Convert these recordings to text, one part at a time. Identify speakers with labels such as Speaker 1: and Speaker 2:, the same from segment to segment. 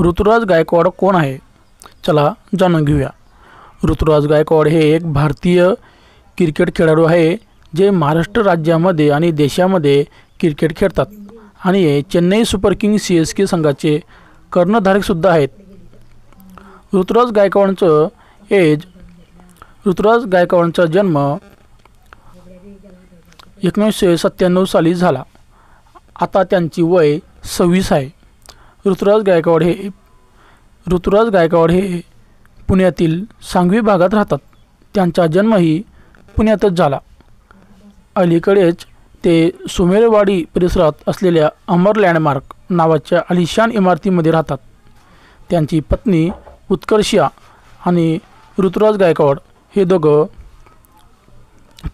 Speaker 1: ऋतुराज गायकवाड कोण आहे? चला जाणून घेऊया। ऋतुराज गायकवाड हे एक भारतीय क्रिकेट खेळाडू आहे जे महाराष्ट्र राज्यामध्ये आणि देशामध्ये क्रिकेट खेळतात आणि हे चेन्नई सुपर किंग्स CSK संघाचे कर्णधारक सुद्धा आहेत। ऋतुराज गायकवाडचा जन्म 1997 साली झाला। आता त्यांची वय 26 आहे। ऋतुराज गायकवाड हे पुण्यातील सांगवी भागात राहतात। त्यांचा जन्मही पुण्यातच झाला। अलीकडेच ते सुमेरवाडी परिसरात असलेल्या अमर लँडमार्क नावाच्या आलिशान इमारतीमध्ये राहतात। त्यांची पत्नी उत्कर्षा आणि ऋतुराज गायकवाड हे दोघं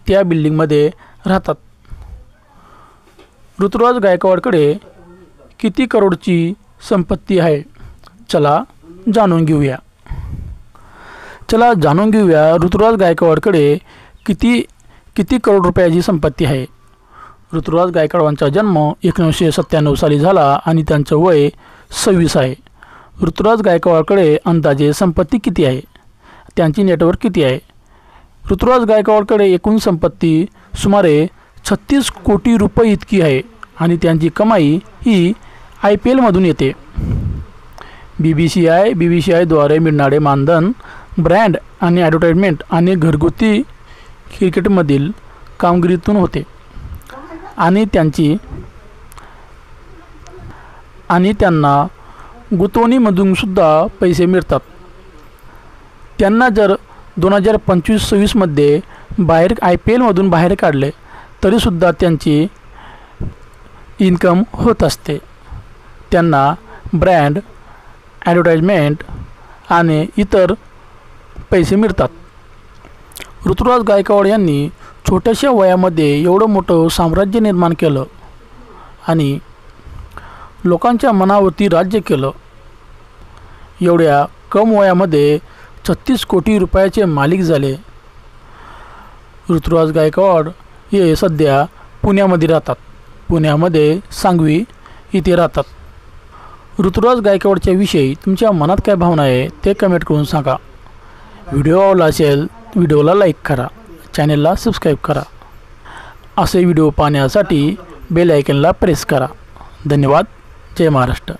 Speaker 1: त्या बिल्डिंगमध्ये राहतात। ऋतुराज गायकवाडकडे किती करोडची संपत्ती आहे? चला जाणून घेऊया। ऋतुराज गायकवाडकडे किती करोड रुपयाची संपत्ती आहे? ऋतुराज गायकवाडांचा जन्म 1997 साली झाला आणि त्यांचं वय 26 आहे। ऋतुराज गायकवाडकडे अंदाजे संपत्ती किती आहे? त्यांची नेटवर्क किती आहे? ऋतुराज गायकवाडकडे एकूण संपत्ती सुमारे 36 कोटी रुपये इतकी आहे आणि त्यांची कमाई ही IPL मधून येते। BBCI द्वारे मिळणारे मानधन ब्रँड आणि ॲडव्हर्टाइजमेंट आणि घरगुती क्रिकेटमधील कामगिरीतून होते आणि त्यांना गुंतवणुकीमधून सुद्धा पैसे मिळतात। त्यांना जर 2025-26 मध्ये IPL मधून बाहेर काढले तरीसुद्धा त्यांची इन्कम होत असते। त्यांना ब्रँड ॲडव्हर्टाइजमेंट आणि इतर पैसे मिळतात। ऋतुराज गायकवाड यांनी छोट्याशा वयामध्ये एवढं मोठं साम्राज्य निर्माण केलं आणि लोकांच्या मनावरती राज्य केलं। एवढ्या कम वयामध्ये 36 कोटी रुपयाचे मालिक झाले। ऋतुराज गायकवाड हे सध्या पुण्यामध्ये राहतात। पुण्यामध्ये सांगवी इथे राहतात। ऋतुराज गायकवाडच्या विषयी तुमच्या मनात काय भावना आहे ते कमेंट करून सांगा। व्हिडिओ आवडला असेल व्हिडिओला लाईक करा, चॅनलला सबस्क्राईब करा। असे व्हिडिओ पाहण्यासाठी बेल आयकॉनला प्रेस करा। धन्यवाद। जय महाराष्ट्र।